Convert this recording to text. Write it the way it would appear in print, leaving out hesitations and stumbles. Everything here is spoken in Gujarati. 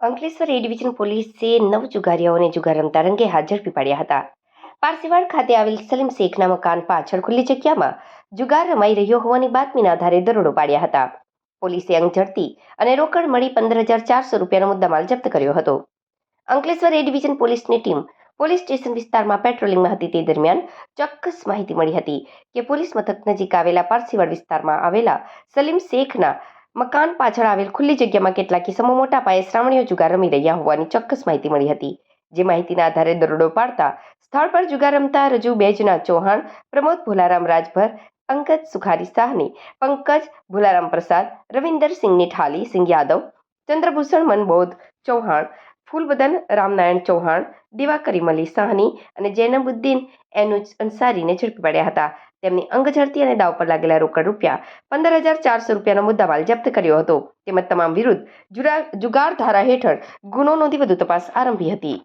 અંકલેશ્વર એ ડિવિઝન પોલીસે 9 જુગારીઓને જુગાર રમતા રંગે હાથ ઝડપી પાડ્યા હતા. પારસીવાડ ખાતે આવેલ સલીમ શેખના મકાન પાછળ ખુલ્લી જગ્યામાં જુગાર રમાઈ રહ્યો હોવાની બાતમીના આધારે દરોડો પાડ્યા હતા. પોલીસે અંક ઝડપી અને રોકડ મળી 15,400 રૂપિયાનો મુદ્દામાલ જપ્ત કર્યો હતો. અંકલેશ્વર એ ડિવિઝન પોલીસની ટીમ પોલીસ સ્ટેશન વિસ્તારમાં પેટ્રોલિંગમાં હતી તે દરમિયાન ચોક્કસ માહિતી મળી હતી કે પોલીસ મથક નજીક આવેલા પારસીવાડ વિસ્તારમાં આવેલા સલીમ શેખના મકાન પાછળ આવેલ ખુલ્લી જગ્યામાં કેટલાક કિસ્સામાં મોટા પાયે શ્રાવણીઓ જુગાર રમી રહ્યા હોવાની ચોક્કસ માહિતી મળી હતી. જે માહિતીના આધારે દરોડો પાડતા સ્થળ પર જુગાર રમતા રજુ બેજના ચૌહાણ, પ્રમોદ ભોલારામ રાજભર, અંકજ સુખારી સાહની, પંકજ ભોલારામ પ્રસાદ, રવિન્દર સિંહની ઠાલી, સિંહ યાદવ, ચંદ્રભૂષણ મનબોધ ચૌહાણ, ફૂલબદન રામનારાયણ ચૌહાણ, દિવાકરીમ અલી સાહની અને જૈનબુદ્દીન એનુજ અંસારીને ઝડપી પાડ્યા હતા. તેમની અંગઝડતી અને દાવ પર લાગેલા રોકડ રૂપિયા 15,400 રૂપિયાનો મુદ્દામાલ જપ્ત કર્યો હતો. તેમજ તમામ વિરુદ્ધ જુગાર ધારા હેઠળ ગુનો નોંધી વધુ તપાસ આરંભી હતી.